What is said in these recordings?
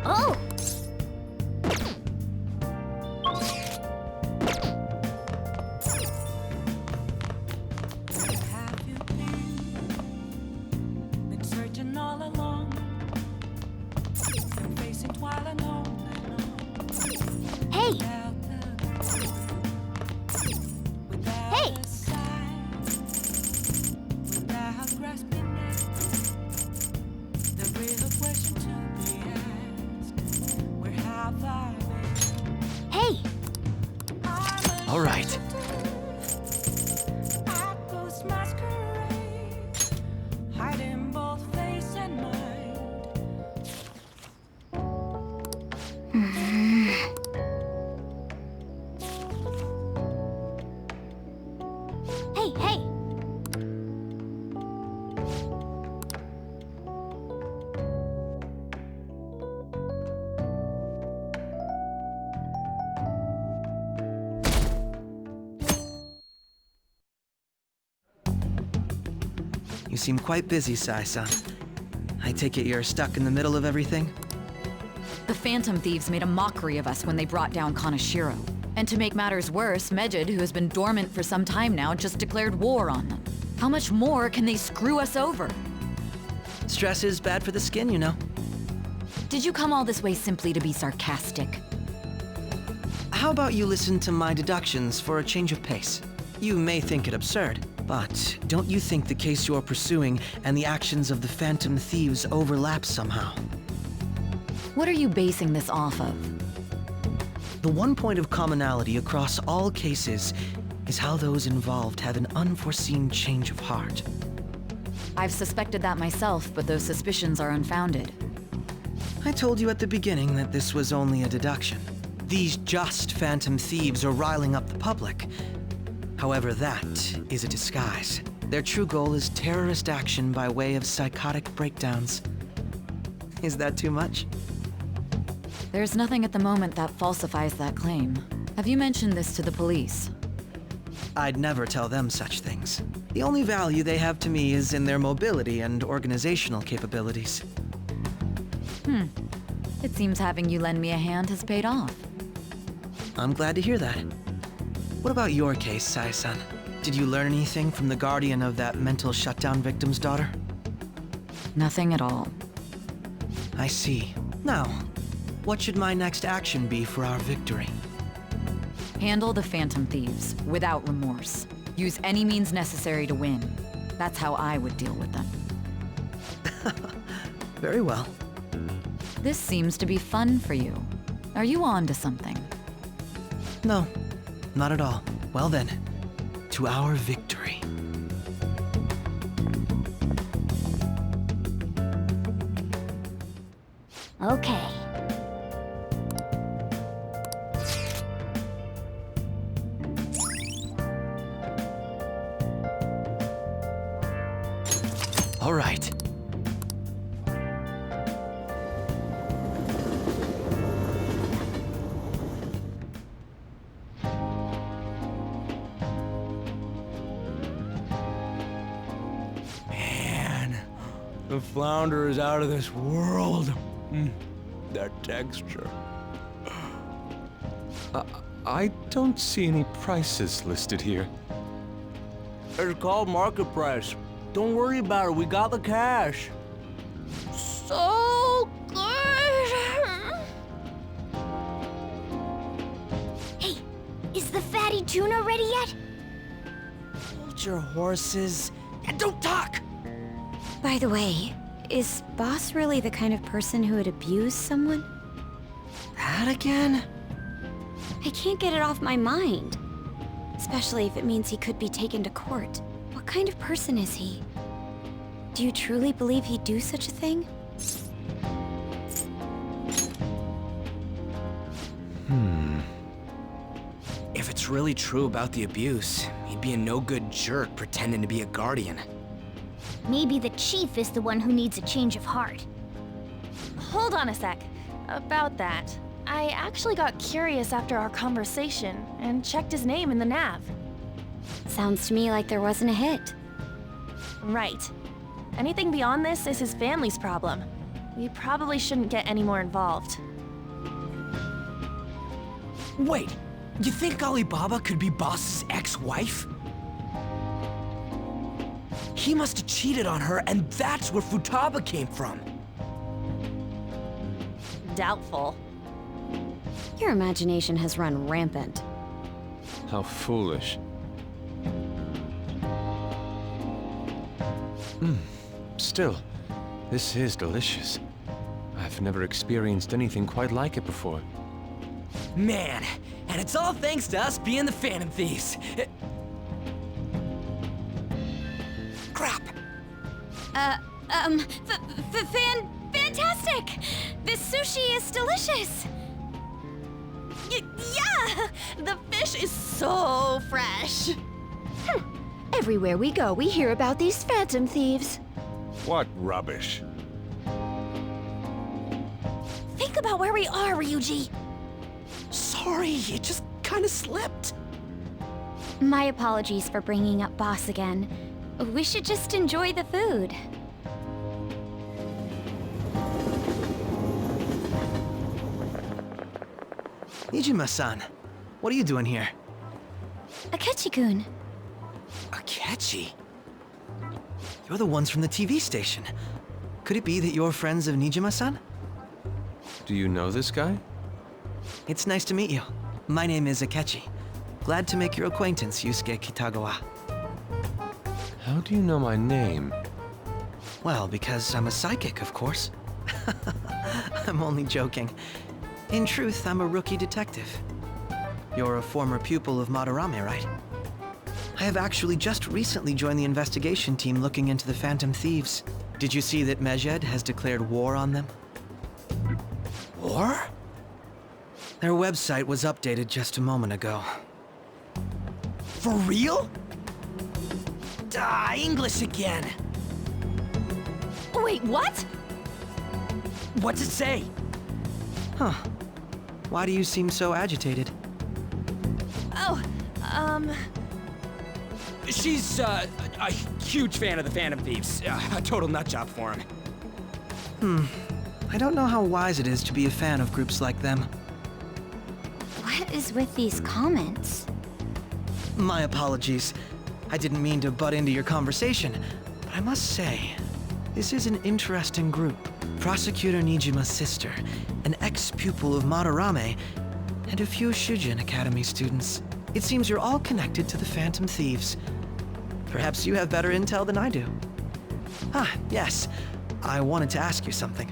Oh! Hey! Hey! Hey! All right. Hey, hey! You seem quite busy, Sai-san. I take it you're stuck in the middle of everything? The Phantom Thieves made a mockery of us when they brought down Kaneshiro. And to make matters worse, Mejid, who has been dormant for some time now, just declared war on them. How much more can they screw us over? Stress is bad for the skin, you know. Did you come all this way simply to be sarcastic? How about you listen to my deductions for a change of pace? You may think it absurd, but don't you think the case you're pursuing and the actions of the Phantom Thieves overlap somehow? What are you basing this off of? The one point of commonality across all cases is how those involved have an unforeseen change of heart. I've suspected that myself, but those suspicions are unfounded. I told you at the beginning that this was only a deduction. These just Phantom Thieves are riling up the public. However, that is a disguise. Their true goal is terrorist action by way of psychotic breakdowns. Is that too much? There's nothing at the moment that falsifies that claim. Have you mentioned this to the police? I'd never tell them such things. The only value they have to me is in their mobility and organizational capabilities. It seems having you lend me a hand has paid off. I'm glad to hear that. What about your case, Sai-san? Did you learn anything from the guardian of that mental shutdown victim's daughter? Nothing at all. I see. Now, what should my next action be for our victory? Handle the Phantom Thieves, without remorse. Use any means necessary to win. That's how I would deal with them. Very well. This seems to be fun for you. Are you on to something? No, not at all. Well then, to our victory. Okay. All right. Man, the flounder is out of this world. That texture. I don't see any prices listed here. It's called market price. Don't worry about it, we got the cash. So good! Hey, is the fatty tuna ready yet? Hold your horses and don't talk! By the way, is Boss really the kind of person who would abuse someone? That again? I can't get it off my mind. Especially if it means he could be taken to court. What kind of person is he? Do you truly believe he'd do such a thing? If it's really true about the abuse, he'd be a no-good jerk pretending to be a guardian. Maybe the chief is the one who needs a change of heart. Hold on a sec. About that, I actually got curious after our conversation and checked his name in the nav. Sounds to me like there wasn't a hit. Right. Anything beyond this is his family's problem. We probably shouldn't get any more involved. Wait, you think Alibaba could be Boss's ex-wife? He must have cheated on her, and that's where Futaba came from. Doubtful. Your imagination has run rampant. How foolish. Still, this is delicious. I've never experienced anything quite like it before. Man, and it's all thanks to us being the Phantom Thieves. Crap. Fantastic! This sushi is delicious! Yeah! The fish is so fresh! Everywhere we go, we hear about these phantom thieves. What rubbish. Think about where we are, Ryuji! Sorry, it just kinda slipped. My apologies for bringing up Boss again. We should just enjoy the food. Nijima-san, what are you doing here? Akechi-kun. Akechi? You're the ones from the TV station. Could it be that you're friends of Nijima-san? Do you know this guy? It's nice to meet you. My name is Akechi. Glad to make your acquaintance, Yusuke Kitagawa. How do you know my name? Well, because I'm a psychic, of course. I'm only joking. In truth, I'm a rookie detective. You're a former pupil of Madarame, right? I have actually just recently joined the investigation team looking into the Phantom Thieves. Did you see that Mejed has declared war on them? War? Their website was updated just a moment ago. For real? English again. Wait, what? What's it say? Huh. Why do you seem so agitated? Oh, She's, a huge fan of the Phantom Thieves. A total nutjob for him. I don't know how wise it is to be a fan of groups like them. What is with these comments? My apologies. I didn't mean to butt into your conversation, but I must say, this is an interesting group. Prosecutor Nijima's sister, an ex-pupil of Madarame, and a few Shujin Academy students. It seems you're all connected to the Phantom Thieves. Perhaps you have better intel than I do. Ah, yes. I wanted to ask you something.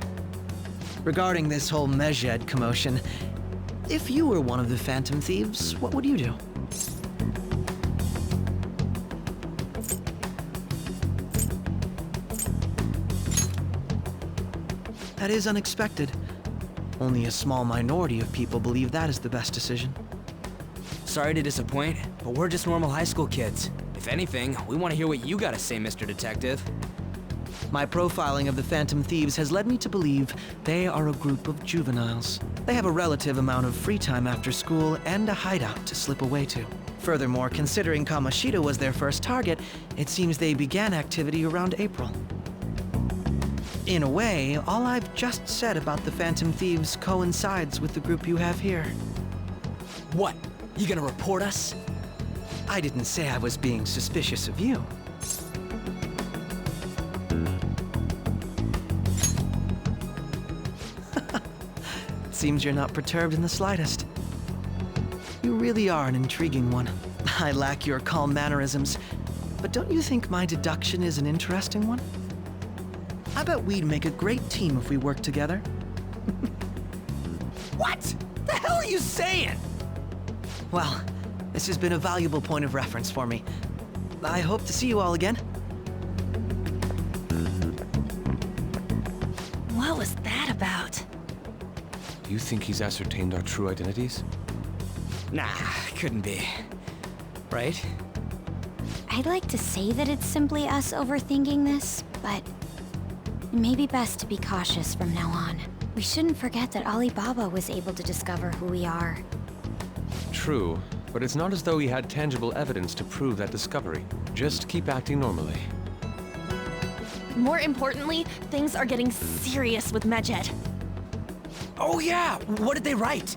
Regarding this whole Mejed commotion, if you were one of the Phantom Thieves, what would you do? That is unexpected. Only a small minority of people believe that is the best decision. Sorry to disappoint, but we're just normal high school kids. If anything, we want to hear what you gotta say, Mr. Detective. My profiling of the Phantom Thieves has led me to believe they are a group of juveniles. They have a relative amount of free time after school and a hideout to slip away to. Furthermore, considering Kamoshida was their first target, it seems they began activity around April. In a way, all I've just said about the Phantom Thieves coincides with the group you have here. What? You gonna report us? I didn't say I was being suspicious of you. Seems you're not perturbed in the slightest. You really are an intriguing one. I lack your calm mannerisms, but don't you think my deduction is an interesting one? I bet we'd make a great team if we worked together. What? The hell are you saying? Well, this has been a valuable point of reference for me. I hope to see you all again. what was that about? Do you think he's ascertained our true identities? Nah, couldn't be. Right? I'd like to say that it's simply us overthinking this, but it may be best to be cautious from now on. We shouldn't forget that Alibaba was able to discover who we are. True, but it's not as though he had tangible evidence to prove that discovery. Just keep acting normally. More importantly, things are getting serious with Medjed. Oh yeah, what did they write?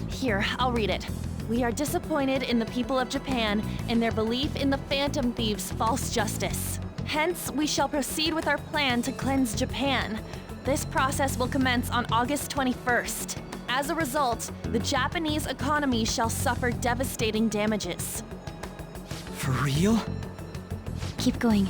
Here, I'll read it. We are disappointed in the people of Japan in their belief in the Phantom Thieves' false justice. Hence, we shall proceed with our plan to cleanse Japan. This process will commence on August 21st. As a result, the Japanese economy shall suffer devastating damages. For real? Keep going.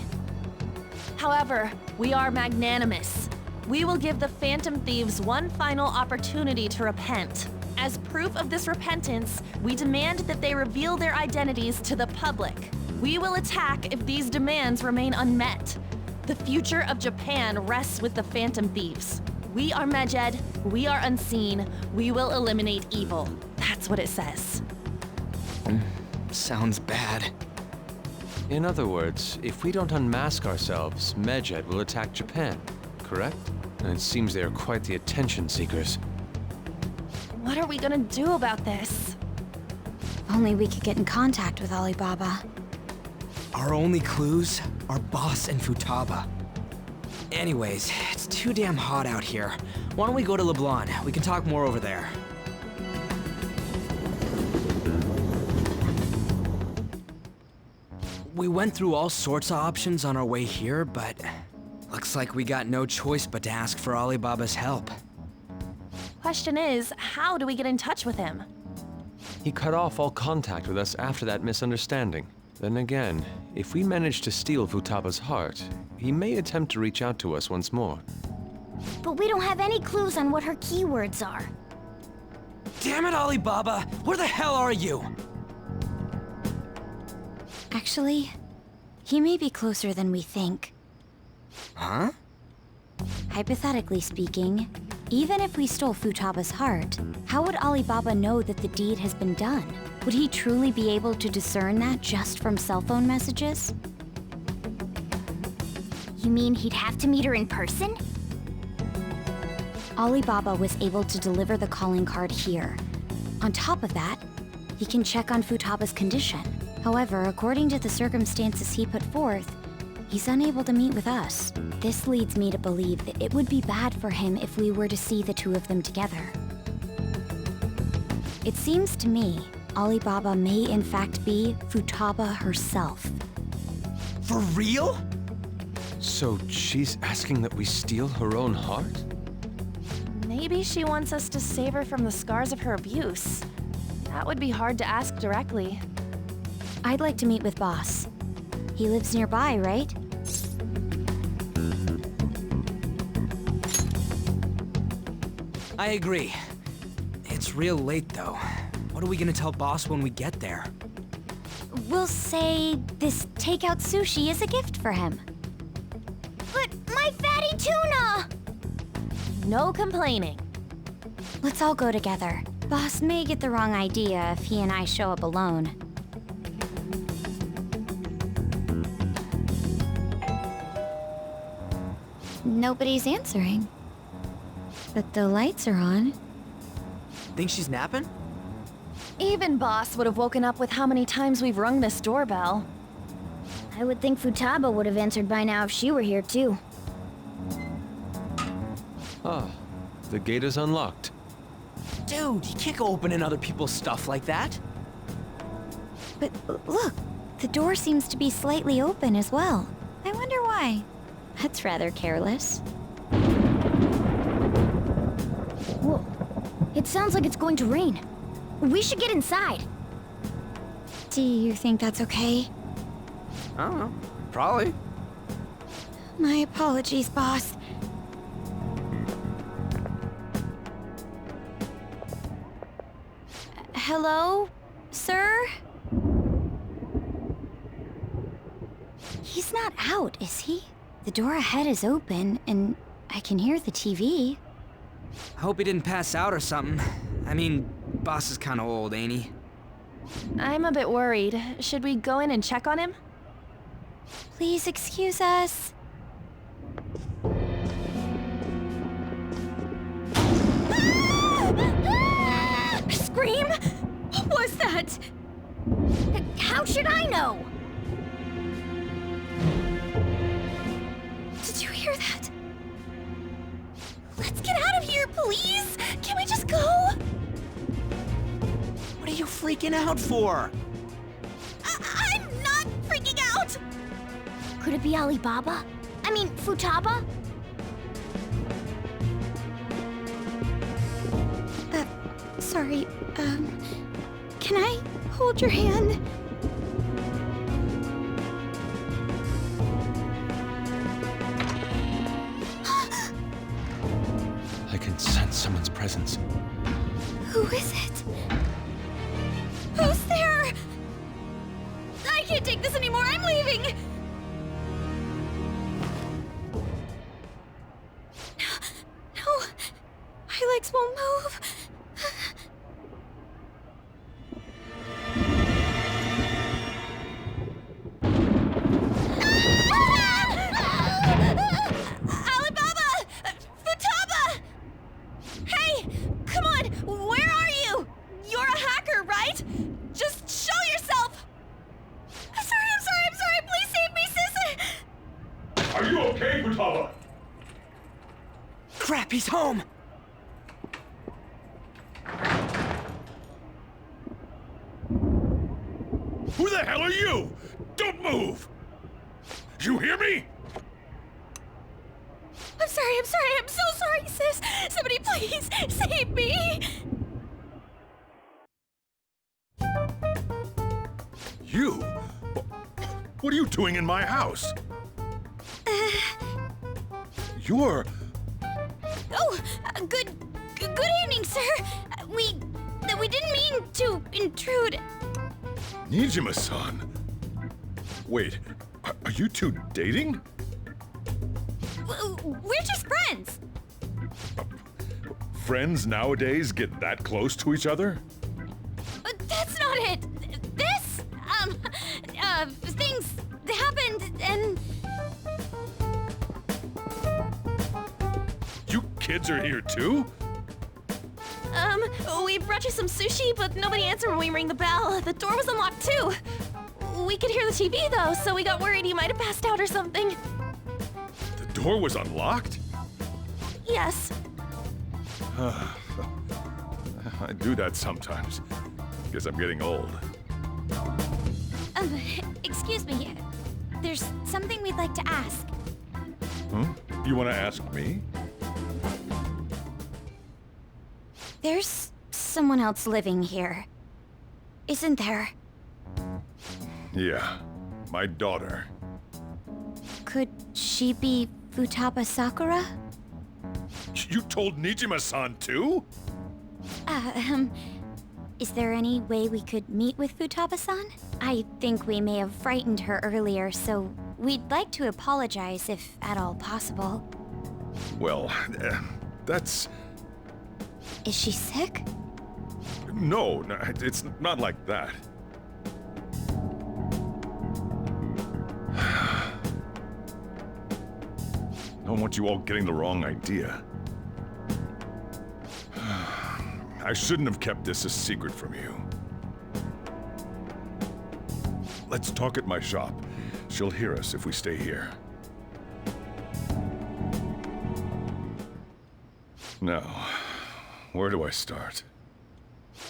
However, we are magnanimous. We will give the Phantom Thieves one final opportunity to repent. As proof of this repentance, we demand that they reveal their identities to the public. We will attack if these demands remain unmet. The future of Japan rests with the Phantom Thieves. We are Medjed, we are unseen, we will eliminate evil. That's what it says. Sounds bad. In other words, if we don't unmask ourselves, Medjed will attack Japan, correct? And it seems they are quite the attention seekers. What are we gonna do about this? If only we could get in contact with Alibaba. Our only clues are Boss and Futaba. Anyways, it's too damn hot out here. Why don't we go to Leblon? We can talk more over there. We went through all sorts of options on our way here, but looks like we got no choice but to ask for Alibaba's help. Question is, how do we get in touch with him? He cut off all contact with us after that misunderstanding. Then again, if we manage to steal Futaba's heart, he may attempt to reach out to us once more. But we don't have any clues on what her keywords are. Damn it, Alibaba! Where the hell are you? Actually, he may be closer than we think. Huh? Hypothetically speaking, even if we stole Futaba's heart, how would Alibaba know that the deed has been done? Would he truly be able to discern that just from cell phone messages? You mean he'd have to meet her in person? Alibaba was able to deliver the calling card here. On top of that, he can check on Futaba's condition. However, according to the circumstances he put forth, he's unable to meet with us. This leads me to believe that it would be bad for him if we were to see the two of them together. It seems to me Alibaba may in fact be Futaba herself. For real? So she's asking that we steal her own heart? Maybe she wants us to save her from the scars of her abuse. That would be hard to ask directly. I'd like to meet with Boss. He lives nearby, right? I agree. It's real late, though. What are we gonna tell Boss when we get there? We'll say this takeout sushi is a gift for him. But my fatty tuna! No complaining. Let's all go together. Boss may get the wrong idea if he and I show up alone. Nobody's answering. But the lights are on. Think she's napping? Even Boss would have woken up with how many times we've rung this doorbell. I would think Futaba would have answered by now if she were here too. Ah, the gate is unlocked. Dude, you can't go opening other people's stuff like that. But look, the door seems to be slightly open as well. I wonder why. That's rather careless. Whoa. It sounds like it's going to rain. We should get inside. Do you think that's okay? I don't know. Probably. My apologies, boss. Hello, sir? He's not out, is he? The door ahead is open, and I can hear the TV. I hope he didn't pass out or something. I mean, Boss is kinda old, ain't he? I'm a bit worried. Should we go in and check on him? Please excuse us. Scream? What was that? How should I know? freaking out for? I'm not freaking out! Could it be Alibaba? I mean, Futaba? Sorry, can I hold your hand? I can sense someone's presence. Who is it? Who's there? I can't take this anymore, I'm leaving! No, my legs won't move. Alibaba! Futaba! Hey, come on, where are you? You're a hacker, right? Just show yourself! I'm sorry, please save me, sis! Are you okay, Futaba? Crap, he's home! Who the hell are you? Don't move! You hear me? I'm so sorry, sis! Somebody please save me! You? What are you doing in my house? You're... Oh, good evening, sir. We didn't mean to intrude. Nijima-san. Wait, are you two dating? We're just friends. Friends nowadays get that close to each other? That's not it. This, things happened and... You kids are here too? We brought you some sushi, but nobody answered when we rang the bell. The door was unlocked too. We could hear the TV though, so we got worried you might have passed out or something. The door was unlocked? Yes. I do that sometimes. Guess I'm getting old. Excuse me. There's something we'd like to ask. Hmm? You want to ask me? There's someone else living here. Isn't there? Yeah, my daughter. Could she be Futaba Sakura? You told Nijima-san too? Is there any way we could meet with Futaba-san? I think we may have frightened her earlier, so we'd like to apologize if at all possible. Well, that's... Is she sick? No, it's not like that. I don't want you all getting the wrong idea. I shouldn't have kept this a secret from you. Let's talk at my shop. She'll hear us if we stay here. Now, where do I start?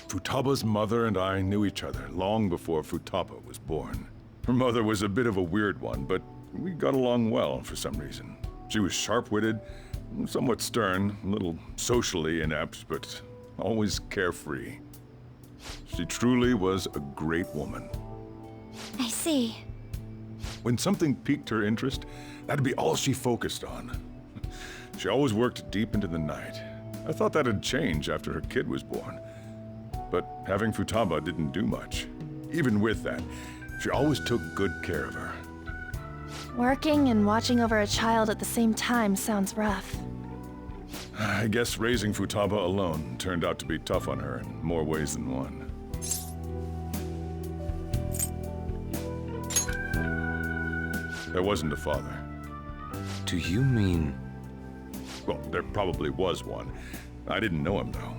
Futaba's mother and I knew each other long before Futaba was born. Her mother was a bit of a weird one, but we got along well for some reason. She was sharp-witted, somewhat stern, a little socially inept, but always carefree. She truly was a great woman. I see. When something piqued her interest, that'd be all she focused on. She always worked deep into the night. I thought that'd change after her kid was born. But having Futaba didn't do much. Even with that, she always took good care of her. Working and watching over a child at the same time sounds rough. I guess raising Futaba alone turned out to be tough on her in more ways than one. There wasn't a father. Do you mean... Well, there probably was one. I didn't know him, though.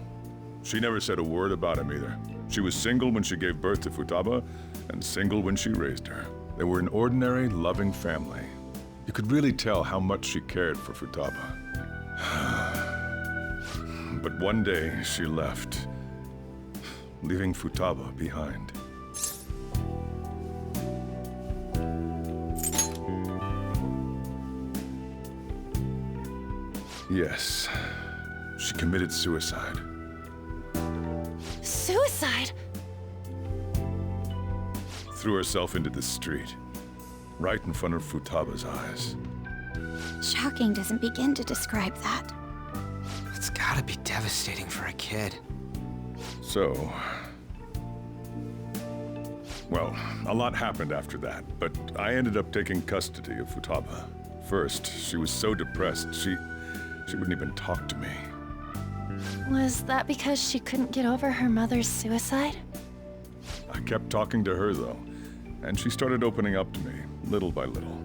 She never said a word about him either. She was single when she gave birth to Futaba, and single when she raised her. They were an ordinary, loving family. You could really tell how much she cared for Futaba. But one day, she left. leaving Futaba behind. Yes, she committed suicide. Suicide? Threw herself into the street, right in front of Futaba's eyes. Shocking doesn't begin to describe that. It's gotta be devastating for a kid. So... well, a lot happened after that, but I ended up taking custody of Futaba. First, she was so depressed, she wouldn't even talk to me. Was that because she couldn't get over her mother's suicide? I kept talking to her, though, and she started opening up to me, little by little.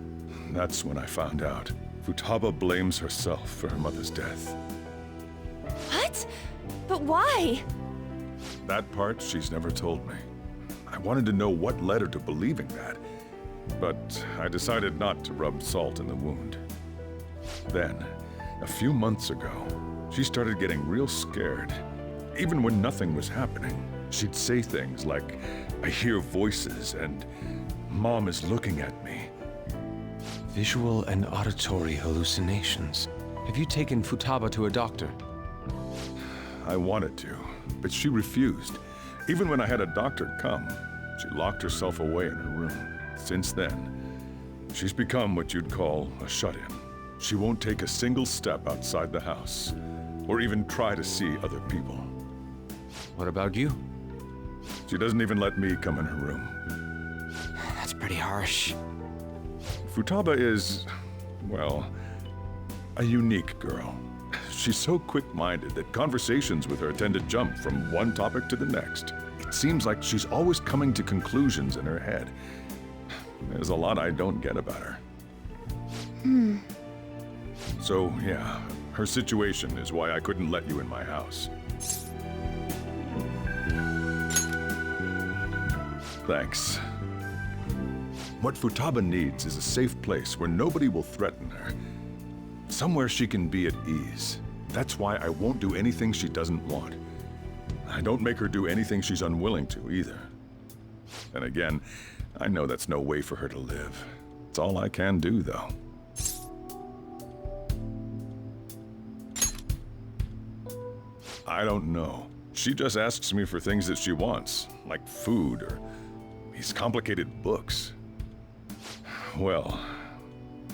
That's when I found out. Futaba blames herself for her mother's death. What? But why? That part she's never told me. I wanted to know what led her to believing that, but I decided not to rub salt in the wound. Then, a few months ago, she started getting real scared. Even when nothing was happening, she'd say things like, "I hear voices," and "Mom is looking at me." Visual and auditory hallucinations. Have you taken Futaba to a doctor? I wanted to, but she refused. Even when I had a doctor come, she locked herself away in her room. Since then, she's become what you'd call a shut-in. She won't take a single step outside the house, or even try to see other people. What about you? She doesn't even let me come in her room. That's pretty harsh. Futaba is, well, a unique girl. She's so quick-minded that conversations with her tend to jump from one topic to the next. It seems like she's always coming to conclusions in her head. There's a lot I don't get about her. So, yeah, her situation is why I couldn't let you in my house. Thanks. What Futaba needs is a safe place where nobody will threaten her. Somewhere she can be at ease. That's why I won't do anything she doesn't want. I don't make her do anything she's unwilling to, either. And again, I know that's no way for her to live. It's all I can do, though. I don't know. She just asks me for things that she wants, like food or these complicated books. Well,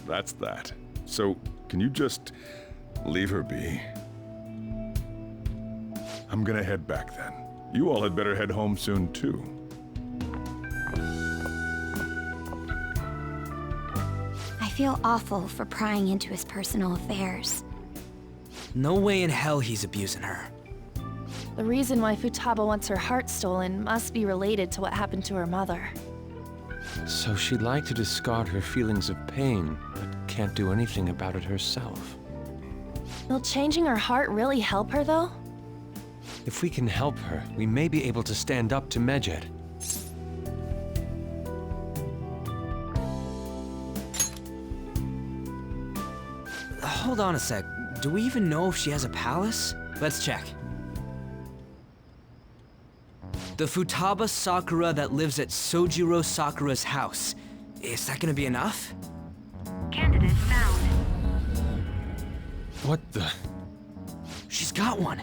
that's that. So, can you just leave her be? I'm gonna head back then. You all had better head home soon, too. I feel awful for prying into his personal affairs. No way in hell he's abusing her. The reason why Futaba wants her heart stolen must be related to what happened to her mother. So she'd like to discard her feelings of pain, but can't do anything about it herself. Will changing her heart really help her, though? If we can help her, we may be able to stand up to Medjed. Hold on a sec. Do we even know if she has a palace? Let's check. The Futaba Sakura that lives at Sojiro Sakura's house. Is that gonna be enough? Candidate found. What the? She's got one.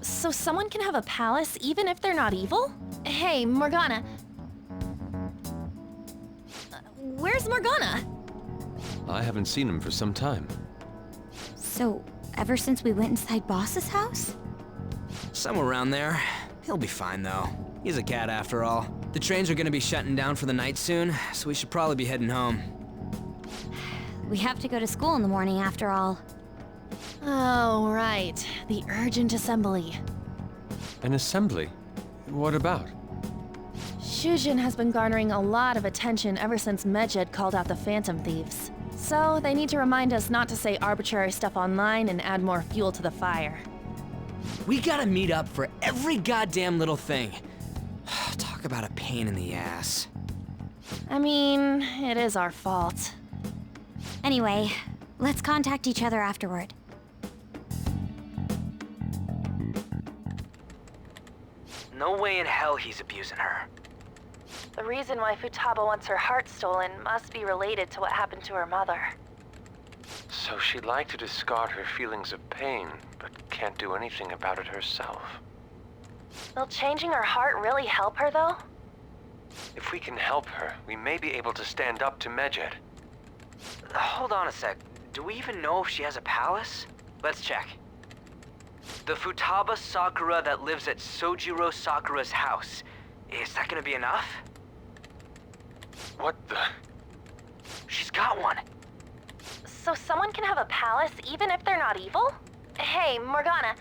So someone can have a palace even if they're not evil? Hey, Morgana. Where's Morgana? I haven't seen him for some time. So, ever since we went inside Boss's house? Somewhere around there. He'll be fine, though. He's a cat, after all. The trains are gonna be shutting down for the night soon, so we should probably be heading home. We have to go to school in the morning after all. Oh, right. The urgent assembly. An assembly? What about? Shujin has been garnering a lot of attention ever since Medjed called out the Phantom Thieves. So they need to remind us not to say arbitrary stuff online and add more fuel to the fire. We gotta meet up for every goddamn little thing. Talk about a pain in the ass. I mean, it is our fault. Anyway, let's contact each other afterward. No way in hell he's abusing her. The reason why Futaba wants her heart stolen must be related to what happened to her mother. So she'd like to discard her feelings of pain, but can't do anything about it herself. Will changing her heart really help her, though? If we can help her, we may be able to stand up to Medjed. Hold on a sec. Do we even know if she has a palace? Let's check. The Futaba Sakura that lives at Sojiro Sakura's house. Is that gonna be enough? What the? She's got one. So someone can have a palace even if they're not evil? Hey, Morgana,